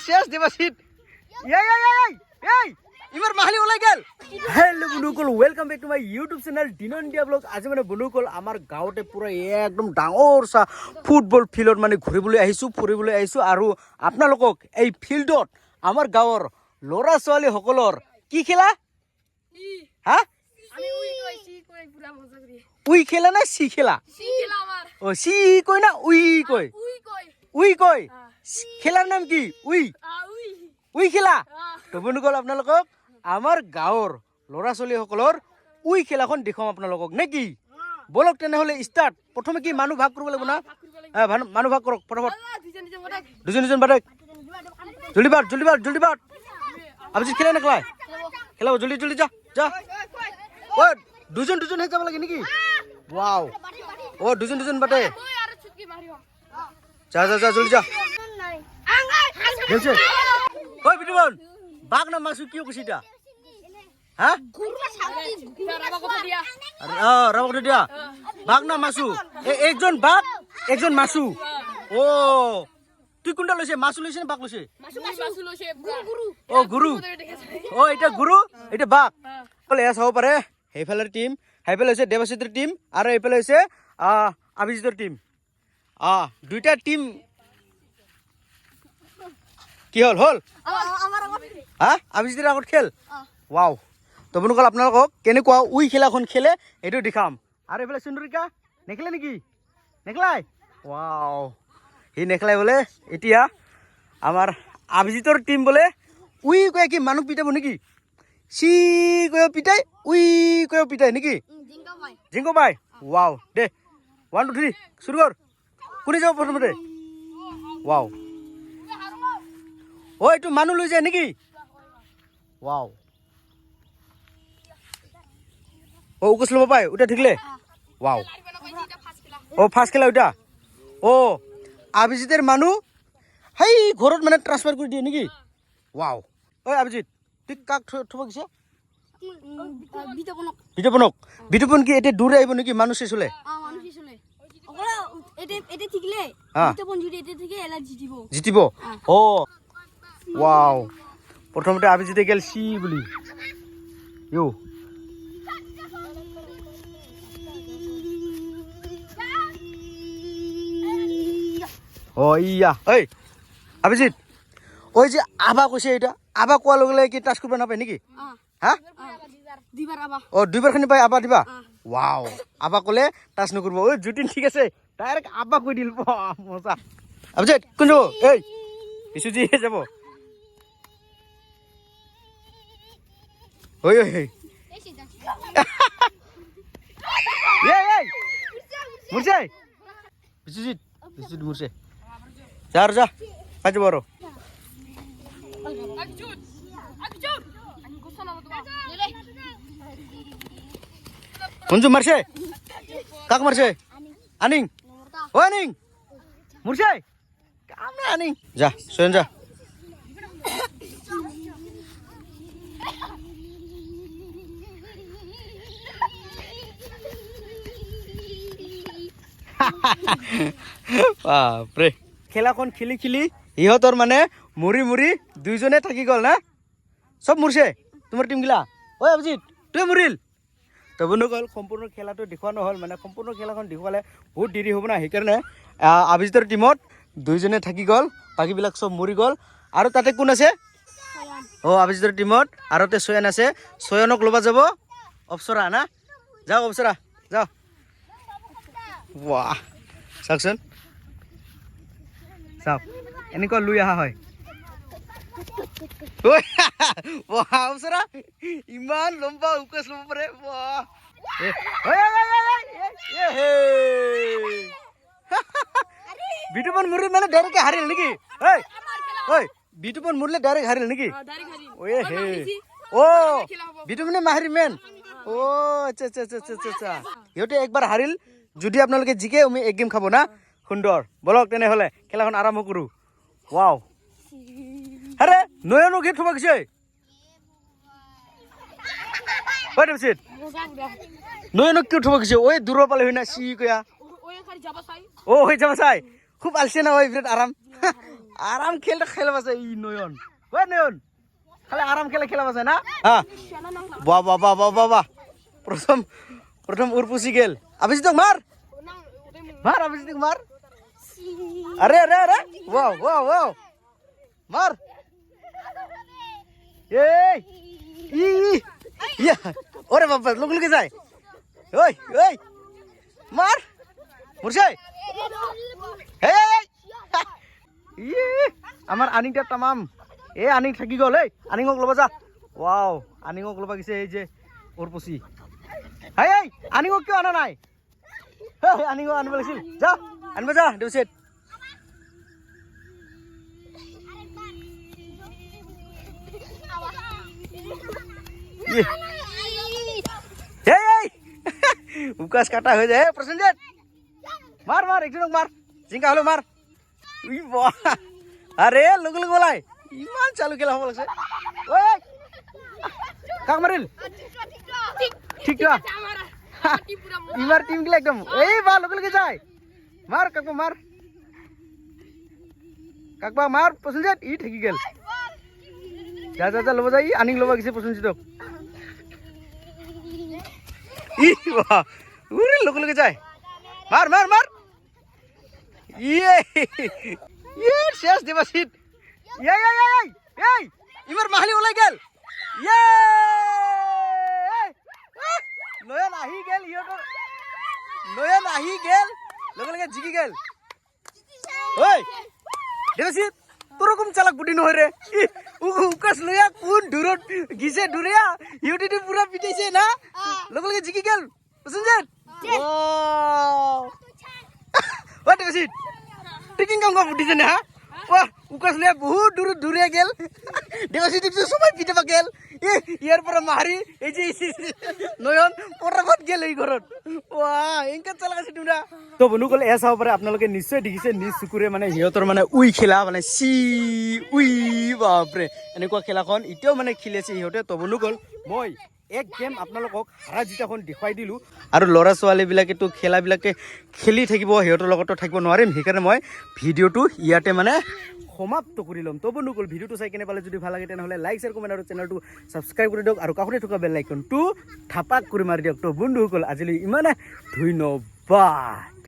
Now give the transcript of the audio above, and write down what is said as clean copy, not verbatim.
শেষ দেবাশিত এই ইমাৰ মাহালি ওলাই গেল হেল্ল' বন্ধুসকল welcome back to my YouTube channel দিন ইণ্ডিয়া ব্লগ আজি মানে বন্ধুসকল আমাৰ গাঁৱতে পুৰা একদম ডাঙৰ চা ফুটবল ফিল্ডত মানে ঘূৰিবলৈ আহিছোঁ ফুৰিবলৈ আহিছোঁ আৰু আপোনালোকক এই ফিল্ডত আমাৰ গাঁৱৰ ল'ৰা ছোৱালীসকলৰ কি খেলা হা উই খেলা না সি খেলা ও সি কয় না উই কয় খেলাৰ নাম কি উই খেলা তো বন্ধুসকল আপোনালোকক আমাৰ গাঁৱৰ ল'ৰা ছোৱালীসকলৰ উই খেলাখন দেখুৱাম আপোনালোকক নে কি বলক তেনেহ'লে ষ্টাৰ্ট প্ৰথমে কি মানুহ ভাগ কৰিব লাগিব না মানুহ ভাগ কৰক ফটাফট দুজন বাটে জলদি বাট আবিজি খেলে নেখেলাই খেলাব জলদি যা ও দুজন হৈ যাব লাগে নেকি ওয়াও ও দুজন বাটে যা জলদি যা ওই বিটুবন বাঘ না মাছু কিয় কৈছিটা হা রাবা দিয়া বাঘ না মাছু একজন বাঘ একজন মাছু ও তুই কোনটা লৈছে মাছু লৈছে না বাঘ লৈছে ও গুরু ও এটা গুরু এটা বাঘ বলে এস হ'ব পাৰে হেফালৰ টিম হেফালে হৈছে দেৱাশিতৰ টিম আৰু এইফালে হৈছে অভিজিতৰ টিম দুইটা টিম কি হল হা অভিজিতৰ আগত খেল ওয়াও তো বন্ধুসকল আপোনালোকক কেনেকুৱা উই খেলাখন খেলে এইটো দেখাম আৰু এইফালে সুন্দৰিকা নেখেলে নেকি নেখেলাই ওয়াও সি নেখেলাই বোলে এতিয়া আমাৰ অভিজিতৰ টিম বোলে উই কয় কি মানুহ পিটাব নেকি সি কয় পিটাই উই কয় পিটাই নেকি জিংকো বাই ওয়াও দে 1 2 3 শুরু কর কোনে যাব প্ৰথমতে ওয়াও ও এইটো মানুহ লৈ যায় নেকি ওয়াও ও উকস লব পায় ওটা ঠিকলে ওয়াও ও ফার্স্ট খেলা ওটা ও অভিজিতের মানুহ হাই ঘৰত মানে ট্ৰান্সফাৰ কৰি দিয়ে নেকি ওয়াও ও অভিজিত তুই কাক থব গিছে বিটুপন কি এটা দূরে আইব নেকি মানুষ শেষ হলে জিতিব ও ওয়াও প্রথমতে অভিজিতে গেল সি বুলি ইউ ও ইয়া এই অভিজিত ওই যে আবা কৈছে এটা আবা কোৱা লগে লগে কি টাচ কৰিব নাপায় নেকি হা ও দুইবাৰ খানি পাই আবা দিবা ওয়াও আবা কলে টাচ নকৰিব ও জুটিন ঠিক আছে ডাইরেক্ট আবা কৈ দিল মজা অভিজিত কোন যাব এই বিশুজি যাব ওই মুরছে বিশুজিত মুরছে যা কাজ বড় মঞ্জু মারছে কাক মারছে আনিং ও আনিং মুরছে কাম না আনিং যা সোয়েন যা বাপরে খেলাখন খেলি ইহঁতৰ মানে মুৰি দুইজনে থাকি গল না সব মুৰছে তোমাৰ টিম গিলা ও অভিজিত তুই মুৰিল তো বন্ধুসকল সম্পূৰ্ণ খেলাটো দেখুৱা নহ'ল মানে সম্পূৰ্ণ খেলাখন দেখুৱালে বহুত দেৰি হ'ব না সেইকাৰণে অভিজিতৰ টিমত দুইজনে থাকি গ'ল বাকীবিলাক চব মৰি গ'ল আৰু তাতে কোন আছে ও অভিজিতৰ টিমত আৰু তে সয়ন আছে সয়নক ল'বা যাব অপসৰা না যাও অপসৰা যাও বাহ চাওকচোন চাওক এনেকুৱা লৈ অহা হয় অপসৰা ইমান লম্বা উকচ ল'ব পাৰে বিটুপন মুৰলে মানে ডাইৰেক্ট হাৰিল নাকি বিটুপন মুৰলে ডাইৰেক্ট হাৰিল নাকি ও বিটুপনে মাহাৰি মেন ও আচ্ছা সিহঁতে একবাৰ হাৰিল যদি আপোনালোকে জিকে আমি এক গেম খাব না সুন্দৰ বলক তেনেহ'লে খেলাখন আৰম্ভ কৰোঁ ওয়াও আরে নয়নো গেট থবা গেছে ওই দেবসিত নয়নো কি থবা গেছে ওই দূৰ পালে হয় না সি কয়া ও হৈ যাব চাই খুব আলছে না ওই বিৰাট আৰাম আরাম খেলটা খেলা আছে ই নয়ন কই নয়ন খালি আরাম খেলা আছে না হ্যাঁ বাহ বাহ বাহ বাহ বাহ বাহ প্রথম উরপুসি গেল আবিস তো মার আবিস তো মার আরে আরে আরে ওয়াও ওয়াও ওয়াও মার এই ই ইয়া ওরে বাবা লুকে যায় ওই ওই মার মুরশাই এই ই আমার আনিংটা তামাম এ আনিং থাকি গল এই আনিংক লবা যা ওয়াও আনিংক লবা গিছে এই যে উরপুসি হাই এই আনিংক কিয় আনা নাই হে আনিংক আনব লাগিছিল যা আনব যা দেউসেট উকাস কাটা হয়ে যায় প্রসেনজিৎ মার মার একজন মার জিঙ্কা হলো মার উই বাহ আরে লুক বলাই ইমান চালু খেলা হব লাগছে ওই কাক মারিল ঠিক তো ইমার টিম গিলা একদম এই বা লুক যায় মার কাকবা মার প্রসেনজিৎ ই ঠেকি গেল যা যা যা লব যাই আনিং লবা গেছে প্রসেনজিৎক ই বাহ উরে লুক যায় মার মার মার ইয়ে ইয়ে শেষ দেবাশিত ইয়ে এই ইমার মাহলি ওলাই গেল ইয়ে নয়ন আহি গেল ইয়টো নয়ন আহি গেল লগে জিকি গেল ওই দেবাশিত তোরকম চালাক বুদ্ধি নহয় রে উকাস লয়া কোন দূরত গিছে দূরিয়া ইউটিটি পুরা পিটাইছে না লগে জিকি গেল প্রসেনজিৎ ওই দেবাশিত টিকিং কাম বুদ্ধিছে না ওহ উকাস লয়া বহুত দূরে গেল দেবাশিত সময় পিটাবা গেল ইয়ার পরে মারি এই যে নয়ন পটাপট গেল এই ঘরত ওয়াহ এনকা চালাকাছে তোমরা তো বন্ধুসকল এ চাব পাৰে আপোনালোকে নিশ্চয় দেখিছে নিজ চকুৰে মানে সিহঁতৰ মানে উই খেলা মানে উই বাপৰে এনেকুৱা খেলাখন এতিয়াও মানে খেলিছে সিহঁতে তো বন্ধুসকল মই এক গেম আপোনালোকক হাৰা জিতাখন দেখুৱাই দিলোঁ আৰু ল'ৰা ছোৱালীবিলাকেতো খেলাবিলাকে খেলি থাকিব সিহঁতৰ লগতো থাকিব নোৱাৰিম সেইকাৰণে মই ভিডিঅ'টো ইয়াতে মানে সমাপ্ত কৰি ল'ম তো বন্ধুসকল ভিডিঅ'টো চাই কেনে পালে যদি ভাল লাগে তেনেহ'লে লাইক শ্বেয়াৰ কমেণ্ট আৰু চেনেলটো ছাবস্ক্ৰাইব কৰি দিয়ক আৰু কাষতে থকা বেল আইকনটো থাপাক কৰি মাৰি দিয়ক তো বন্ধুসকল আজিলৈ ইমানে ধন্যবাদ।